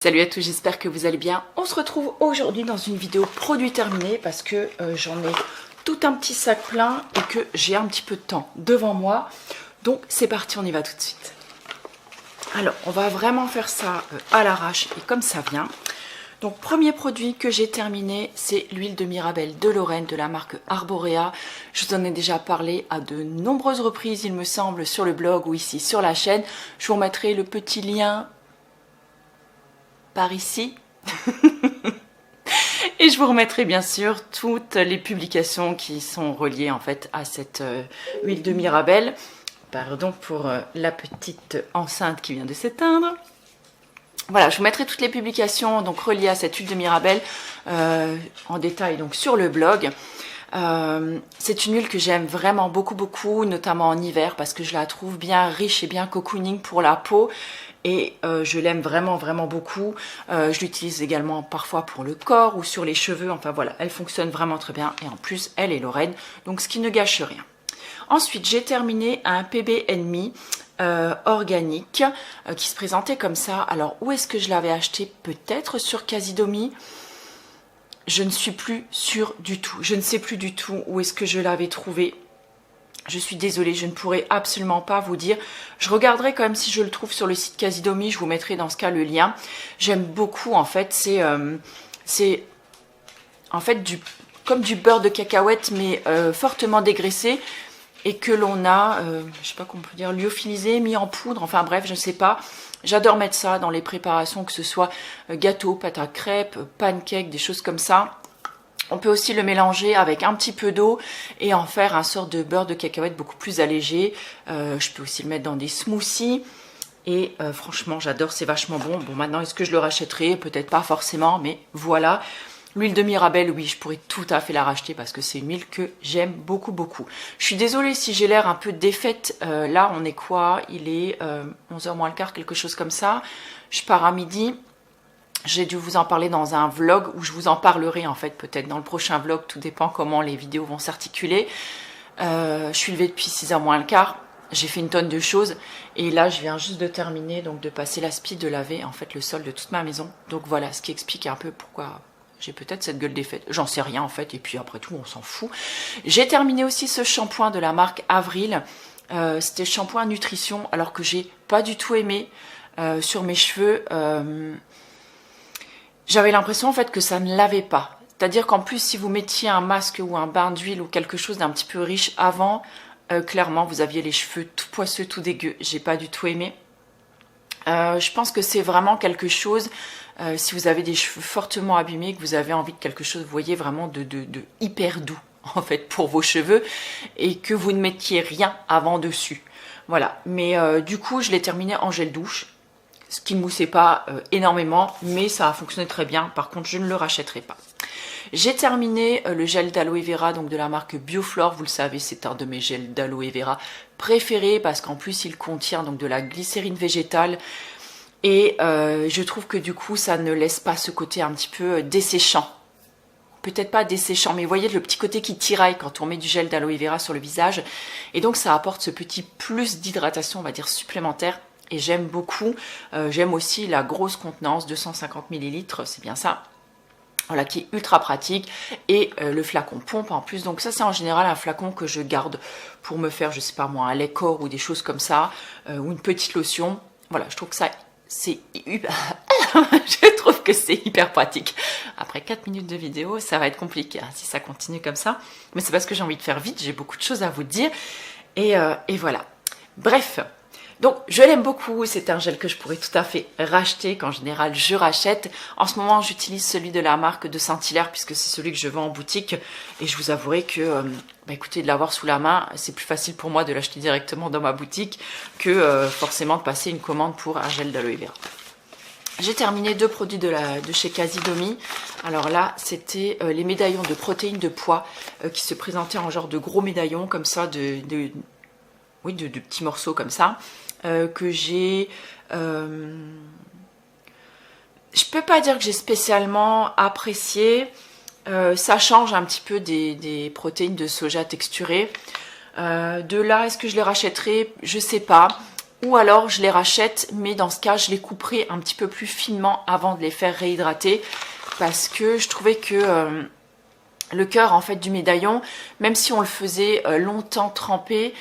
Salut à tous, j'espère que vous allez bien. On se retrouve aujourd'hui dans une vidéo produit terminé parce que j'en ai tout un petit sac plein et que j'ai un petit peu de temps devant moi. Donc c'est parti, on y va tout de suite. Alors on va vraiment faire ça à l'arrache et comme ça vient. Donc premier produit que j'ai terminé, c'est l'huile de Mirabelle de Lorraine de la marque Arborea. Je vous en ai déjà parlé à de nombreuses reprises, il me semble, sur le blog ou ici sur la chaîne. Je vous remettrai le petit lien par ici. Et je vous remettrai bien sûr toutes les publications qui sont reliées en fait à cette huile de Mirabelle. Pardon pour la petite enceinte qui vient de s'éteindre. Voilà, je vous mettrai toutes les publications donc reliées à cette huile de Mirabelle en détail donc sur le blog. C'est une huile que j'aime vraiment beaucoup, notamment en hiver parce que je la trouve bien riche et bien cocooning pour la peau. Et je l'aime vraiment beaucoup. Je l'utilise également parfois pour le corps ou sur les cheveux. Enfin voilà, elle fonctionne vraiment très bien. Et en plus, elle est Lorraine, donc ce qui ne gâche rien. Ensuite, j'ai terminé un PB Ennemi organique qui se présentait comme ça. Alors, où est-ce que je l'avais acheté? Peut-être sur Casidomi. Je ne suis plus sûre du tout. Je ne sais plus du tout où est-ce que je l'avais trouvé. Je suis désolée, je ne pourrai absolument pas vous dire. Je regarderai quand même si je le trouve sur le site Casidomi. Je vous mettrai dans ce cas le lien. J'aime beaucoup en fait. C'est en fait comme du beurre de cacahuète mais fortement dégraissé et que l'on a, je sais pas comment on peut dire, lyophilisé, mis en poudre. Enfin bref, je ne sais pas. J'adore mettre ça dans les préparations, que ce soit gâteau, pâte à crêpes, pancakes, des choses comme ça. On peut aussi le mélanger avec un petit peu d'eau et en faire un sort de beurre de cacahuète beaucoup plus allégé. Je peux aussi le mettre dans des smoothies. Et franchement, j'adore, c'est vachement bon. Bon, maintenant, est-ce que je le rachèterai? Peut-être pas forcément, mais voilà. L'huile de Mirabelle, oui, je pourrais tout à fait la racheter parce que c'est une huile que j'aime beaucoup. Je suis désolée si j'ai l'air un peu défaite. Là, on est quoi? Il est 11h moins le quart, quelque chose comme ça. Je pars à midi. J'ai dû vous en parler dans un vlog où je vous en parlerai en fait peut-être dans le prochain vlog, tout dépend comment les vidéos vont s'articuler. Je suis levée depuis 6h moins le quart, j'ai fait une tonne de choses et là je viens juste de terminer donc de passer l'aspi, de laver en fait le sol de toute ma maison. Donc voilà, ce qui explique un peu pourquoi j'ai peut-être cette gueule défaite, j'en sais rien en fait et puis après tout on s'en fout. J'ai terminé aussi ce shampoing de la marque Avril, c'était shampoing nutrition alors que j'ai pas du tout aimé sur mes cheveux. J'avais l'impression en fait que ça ne lavait pas. C'est-à-dire qu'en plus, si vous mettiez un masque ou un bain d'huile ou quelque chose d'un petit peu riche avant, clairement, vous aviez les cheveux tout poisseux, tout dégueu. J'ai pas du tout aimé. Je pense que c'est vraiment quelque chose, si vous avez des cheveux fortement abîmés, que vous avez envie de quelque chose, vous voyez, vraiment de hyper doux, en fait, pour vos cheveux, et que vous ne mettiez rien avant dessus. Voilà. Mais du coup, je l'ai terminé en gel douche. Ce qui ne moussait pas énormément, mais ça a fonctionné très bien. Par contre, je ne le rachèterai pas. J'ai terminé le gel d'aloe vera, donc de la marque Bioflore. Vous le savez, c'est un de mes gels d'aloe vera préférés parce qu'en plus, il contient donc de la glycérine végétale. Et je trouve que du coup, ça ne laisse pas ce côté un petit peu desséchant. Peut-être pas desséchant, mais vous voyez le petit côté qui tiraille quand on met du gel d'aloe vera sur le visage. Et donc, ça apporte ce petit plus d'hydratation, on va dire, supplémentaire. Et j'aime beaucoup, j'aime aussi la grosse contenance, 250 ml, c'est bien ça, voilà, qui est ultra pratique, et le flacon pompe en plus, donc ça c'est en général un flacon que je garde pour me faire, je sais pas moi, un lait corps ou des choses comme ça, ou une petite lotion, voilà, je trouve que ça, c'est je trouve que c'est hyper pratique. Après 4 minutes de vidéo, ça va être compliqué hein, si ça continue comme ça, mais c'est parce que j'ai envie de faire vite, j'ai beaucoup de choses à vous dire, et voilà, bref. Donc je l'aime beaucoup, c'est un gel que je pourrais tout à fait racheter, qu'en général je rachète. En ce moment j'utilise celui de la marque de Saint-Hilaire puisque c'est celui que je vends en boutique. Et je vous avouerai que, écoutez, de l'avoir sous la main, c'est plus facile pour moi de l'acheter directement dans ma boutique que forcément de passer une commande pour un gel d'aloe vera. J'ai terminé 2 produits de chez Casidomi. Alors là, c'était les médaillons de protéines de pois qui se présentaient en genre de gros médaillons comme ça, de petits morceaux comme ça. Que j'ai... je peux pas dire que j'ai spécialement apprécié. Ça change un petit peu des protéines de soja texturées. De là, est-ce que je les rachèterai? Je sais pas. ou alors je les rachète, mais dans ce cas je les couperai un petit peu plus finement avant de les faire réhydrater, parce que je trouvais que le cœur en fait du médaillon, même si on le faisait longtemps tremper,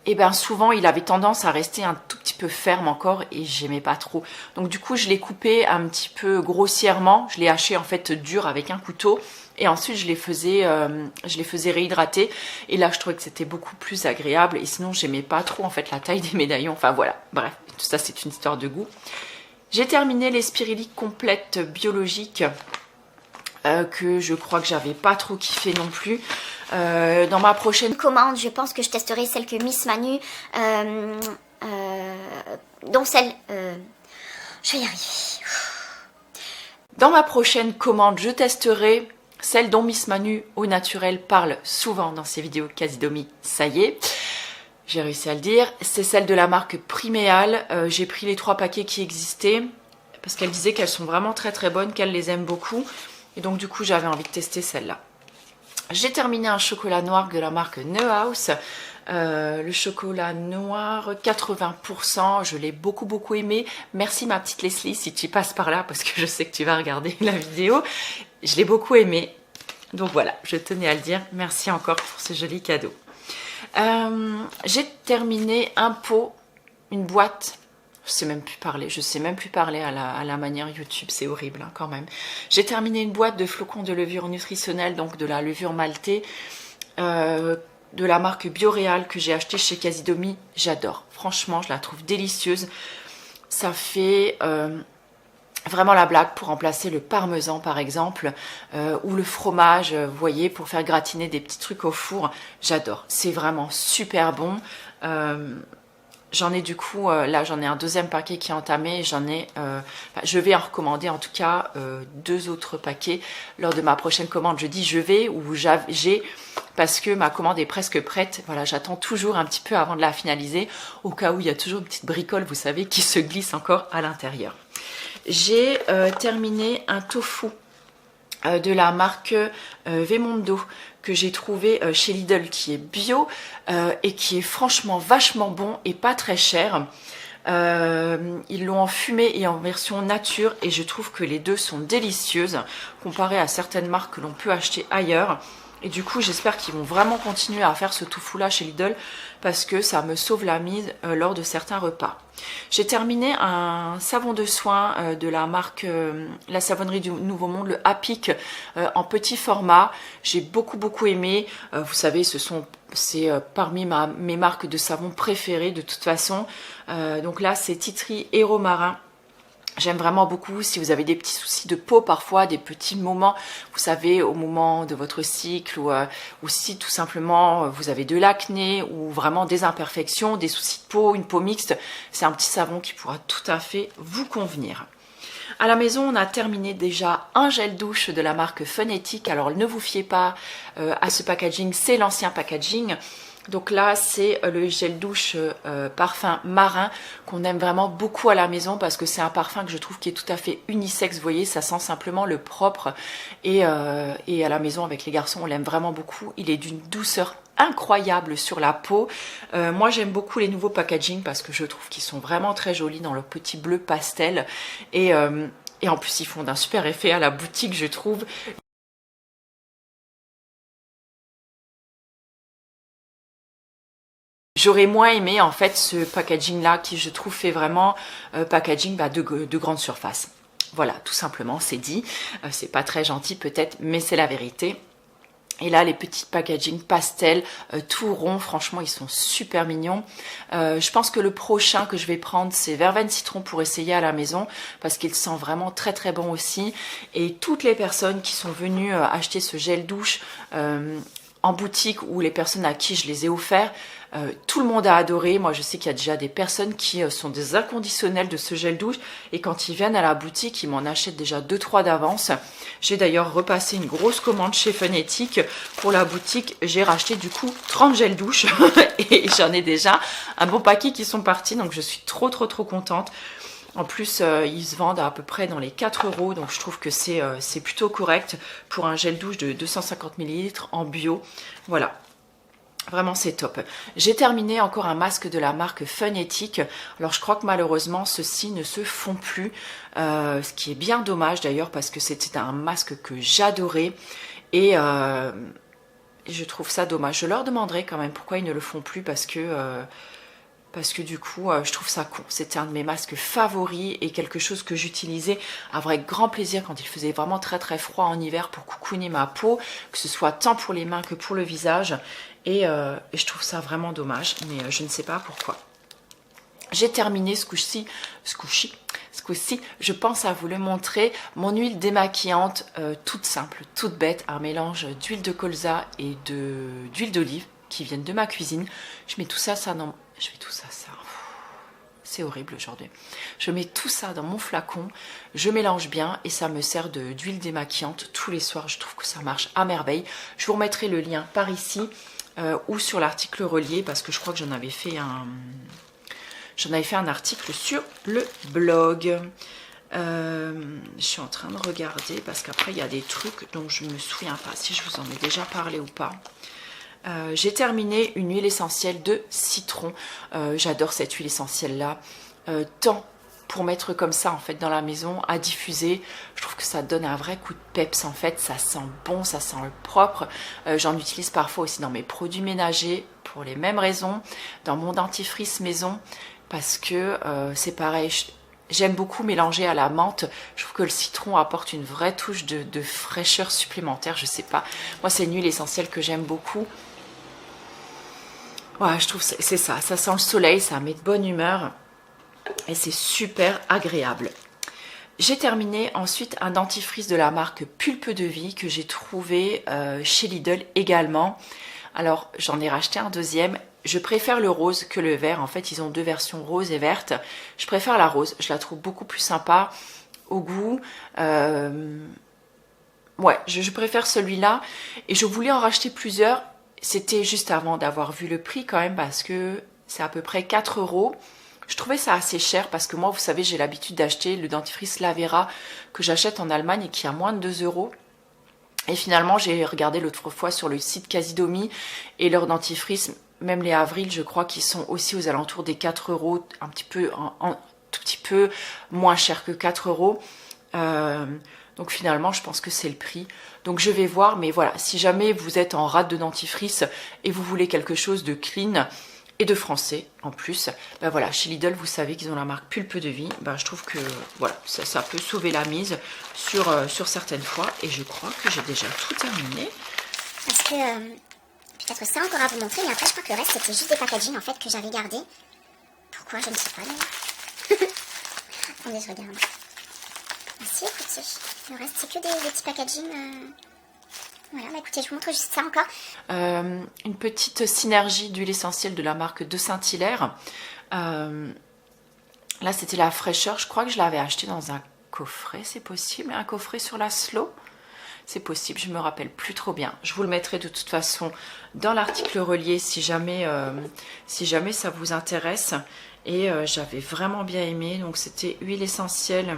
et bien souvent il avait tendance à rester un tout petit peu ferme encore et j'aimais pas trop. Donc du coup je l'ai coupé un petit peu grossièrement, je l'ai haché en fait dur avec un couteau et ensuite je les faisais réhydrater et là je trouvais que c'était beaucoup plus agréable et sinon j'aimais pas trop en fait la taille des médaillons. Enfin voilà, bref, tout ça c'est une histoire de goût. J'ai terminé les spiruliques complètes biologiques que je crois que j'avais pas trop kiffé non plus. Dans ma prochaine commande, je pense que je testerai celle que Miss Manu, dont celle, je vais y arriver. Dans ma prochaine commande, je testerai celle dont Miss Manu au naturel parle souvent dans ses vidéos Casidomi, ça y est. J'ai réussi à le dire. C'est celle de la marque Priméal. J'ai pris les 3 paquets qui existaient parce qu'elle disait qu'elles sont vraiment très très bonnes, qu'elle les aime beaucoup. Et donc du coup, j'avais envie de tester celle-là. J'ai terminé un chocolat noir de la marque Neuhaus. Le chocolat noir 80%, je l'ai beaucoup aimé. Merci ma petite Leslie si tu passes par là parce que je sais que tu vas regarder la vidéo. Je l'ai beaucoup aimé. Donc voilà, je tenais à le dire. Merci encore pour ce joli cadeau. J'ai terminé un pot, une boîte. Je sais même plus parler à la manière YouTube, c'est horrible hein, quand même. J'ai terminé une boîte de flocons de levure nutritionnelle, donc de la levure maltée, de la marque Bioréal que j'ai acheté chez Casidomi. J'adore, franchement, je la trouve délicieuse. Ça fait vraiment la blague pour remplacer le parmesan par exemple, ou le fromage, vous voyez, pour faire gratiner des petits trucs au four. J'adore, c'est vraiment super bon. J'en ai du coup, là j'en ai un deuxième paquet qui est entamé, je vais en recommander en tout cas 2 autres paquets lors de ma prochaine commande. Je dis je vais ou j'ai parce que ma commande est presque prête. Voilà, j'attends toujours un petit peu avant de la finaliser au cas où il y a toujours une petite bricole, vous savez, qui se glisse encore à l'intérieur. J'ai terminé un tofu de la marque Vemondo que j'ai trouvé chez Lidl qui est bio et qui est franchement vachement bon et pas très cher. Ils l'ont en fumée et en version nature et je trouve que les deux sont délicieuses comparées à certaines marques que l'on peut acheter ailleurs. Et du coup, j'espère qu'ils vont vraiment continuer à faire ce tofu-là chez Lidl parce que ça me sauve la mise lors de certains repas. J'ai terminé un savon de soin de la marque La Savonnerie du Nouveau Monde, le Apic, en petit format. J'ai beaucoup aimé. Vous savez, c'est parmi mes marques de savon préférées de toute façon. Donc là, c'est Tea Tree et Romarin. J'aime vraiment beaucoup. Si vous avez des petits soucis de peau parfois, des petits moments, vous savez, au moment de votre cycle ou si tout simplement vous avez de l'acné ou vraiment des imperfections, des soucis de peau, une peau mixte, c'est un petit savon qui pourra tout à fait vous convenir. À la maison, on a terminé déjà un gel douche de la marque Phonetic. Alors ne vous fiez pas à ce packaging, c'est l'ancien packaging. Donc là, c'est le gel douche parfum marin qu'on aime vraiment beaucoup à la maison parce que c'est un parfum que je trouve qui est tout à fait unisexe. Vous voyez, ça sent simplement le propre et à la maison avec les garçons, on l'aime vraiment beaucoup. Il est d'une douceur incroyable sur la peau. Moi, j'aime beaucoup les nouveaux packaging parce que je trouve qu'ils sont vraiment très jolis dans leur petit bleu pastel et en plus, ils font d'un super effet à la boutique, je trouve. J'aurais moins aimé en fait ce packaging là qui je trouve fait vraiment packaging de grande surface. Voilà, tout simplement, c'est dit. C'est pas très gentil peut-être, mais c'est la vérité. Et là, les petits packaging pastel, tout rond, franchement, ils sont super mignons. Je pense que le prochain que je vais prendre, c'est verveine citron pour essayer à la maison, parce qu'il sent vraiment très bon aussi. Et toutes les personnes qui sont venues acheter ce gel douche en boutique ou les personnes à qui je les ai offerts, tout le monde a adoré. Moi, je sais qu'il y a déjà des personnes qui sont des inconditionnels de ce gel douche et quand ils viennent à la boutique, ils m'en achètent déjà 2-3 d'avance. J'ai d'ailleurs repassé une grosse commande chez Phonetic pour la boutique. J'ai racheté du coup 30 gels douche et j'en ai déjà un bon paquet qui sont partis, donc je suis trop contente. En plus, ils se vendent à peu près dans les 4 €, donc je trouve que c'est plutôt correct pour un gel douche de 250 ml en bio. Voilà. Vraiment, c'est top. J'ai terminé encore un masque de la marque Funetic. Alors, je crois que malheureusement, ceux-ci ne se font plus. Ce qui est bien dommage d'ailleurs parce que c'était un masque que j'adorais. Et je trouve ça dommage. Je leur demanderai quand même pourquoi ils ne le font plus parce que du coup, je trouve ça con. C'était un de mes masques favoris et quelque chose que j'utilisais avec grand plaisir quand il faisait vraiment très très froid en hiver pour coucouner ma peau, que ce soit tant pour les mains que pour le visage. Et je trouve ça vraiment dommage, mais je ne sais pas pourquoi. J'ai terminé ce coup-ci, je pense à vous le montrer, mon huile démaquillante toute simple, toute bête, un mélange d'huile de colza et d'huile d'olive qui viennent de ma cuisine. Je mets tout ça, je fais tout ça, c'est horrible aujourd'hui. Je mets tout ça dans mon flacon, je mélange bien et ça me sert d'huile démaquillante tous les soirs. Je trouve que ça marche à merveille. Je vous remettrai le lien par ici ou sur l'article relié parce que je crois que j'en avais fait un article sur le blog. Je suis en train de regarder parce qu'après il y a des trucs dont je ne me souviens pas si je vous en ai déjà parlé ou pas. J'ai terminé une huile essentielle de citron. J'adore cette huile essentielle là. Tant pour mettre comme ça en fait dans la maison à diffuser. Je trouve que ça donne un vrai coup de peps en fait. Ça sent bon, ça sent le propre. J'en utilise parfois aussi dans mes produits ménagers pour les mêmes raisons. Dans mon dentifrice maison parce que c'est pareil. J'aime beaucoup mélanger à la menthe. Je trouve que le citron apporte une vraie touche de fraîcheur supplémentaire. Je sais pas. Moi, c'est une huile essentielle que j'aime beaucoup. Ouais, je trouve que c'est ça. Ça sent le soleil, ça met de bonne humeur. Et c'est super agréable. J'ai terminé ensuite un dentifrice de la marque Pulpe de Vie que j'ai trouvé chez Lidl également. Alors, j'en ai racheté un deuxième. Je préfère le rose que le vert. En fait, ils ont deux versions rose et verte. Je préfère la rose. Je la trouve beaucoup plus sympa au goût. Ouais, je préfère celui-là. Et je voulais en racheter plusieurs. C'était juste avant d'avoir vu le prix quand même parce que c'est à peu près 4 €. Je trouvais ça assez cher parce que moi, vous savez, j'ai l'habitude d'acheter le dentifrice Lavera que j'achète en Allemagne et qui a moins de 2 €. Et finalement, j'ai regardé l'autre fois sur le site Casidomi et leurs dentifrices, même les Avril, je crois qu'ils sont aussi aux alentours des 4 €, un petit peu, tout petit peu moins cher que 4 €. Donc finalement, je pense que c'est le prix. Donc je vais voir, mais voilà, si jamais vous êtes en rate de dentifrice et vous voulez quelque chose de clean et de français en plus, ben voilà, chez Lidl, vous savez qu'ils ont la marque Pulpe de Vie. Ben, je trouve que voilà, ça peut sauver la mise sur certaines fois. Et je crois que j'ai déjà tout terminé. Parce que peut-être ça encore à vous montrer, mais après je crois que le reste c'était juste des packaging en fait que j'avais gardé. Pourquoi je ne sais pas d'ailleurs. Attendez, je regarde. Ah si, écoutez, le reste c'est que des petits packaging. Voilà, bah écoutez, je vous montre juste ça encore. Une petite synergie d'huile essentielle de la marque de Saint-Hilaire. Là, c'était la fraîcheur. Je crois que je l'avais acheté dans un coffret, c'est possible. Un coffret sur la Slow. C'est possible, je me rappelle plus trop bien. Je vous le mettrai de toute façon dans l'article relié si jamais ça vous intéresse. Et j'avais vraiment bien aimé. Donc c'était huile essentielle,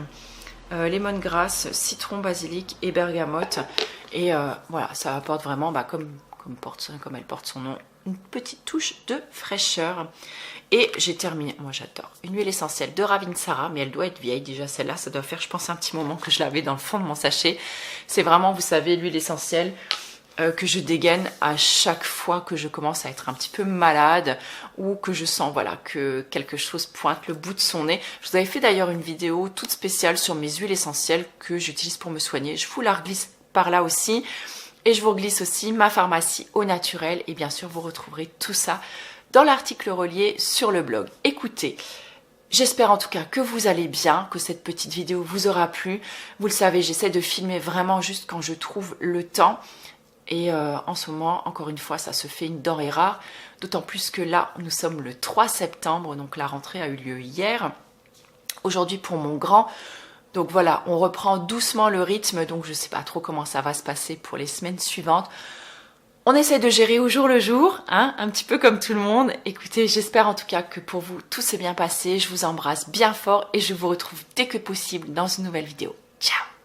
lemongrass, citron, basilic et bergamote. Et voilà, ça apporte vraiment, comme elle porte son nom, une petite touche de fraîcheur. Et j'ai terminé, moi j'adore, une huile essentielle de Ravinsara, mais elle doit être vieille déjà celle-là, ça doit faire je pense un petit moment que je l'avais dans le fond de mon sachet. C'est vraiment, vous savez, l'huile essentielle que je dégaine à chaque fois que je commence à être un petit peu malade ou que je sens voilà que quelque chose pointe le bout de son nez. Je vous avais fait d'ailleurs une vidéo toute spéciale sur mes huiles essentielles que j'utilise pour me soigner. Je vous la reglisse par là aussi. Et je vous glisse aussi ma pharmacie au naturel. Et bien sûr, vous retrouverez tout ça dans l'article relié sur le blog. Écoutez, j'espère en tout cas que vous allez bien, que cette petite vidéo vous aura plu. Vous le savez, j'essaie de filmer vraiment juste quand je trouve le temps. Et en ce moment, encore une fois, ça se fait une denrée rare. D'autant plus que là, nous sommes le 3 septembre. Donc la rentrée a eu lieu hier. Aujourd'hui pour mon grand. Donc voilà, on reprend doucement le rythme, donc je ne sais pas trop comment ça va se passer pour les semaines suivantes. On essaie de gérer au jour le jour, hein, un petit peu comme tout le monde. Écoutez, j'espère en tout cas que pour vous, tout s'est bien passé. Je vous embrasse bien fort et je vous retrouve dès que possible dans une nouvelle vidéo. Ciao!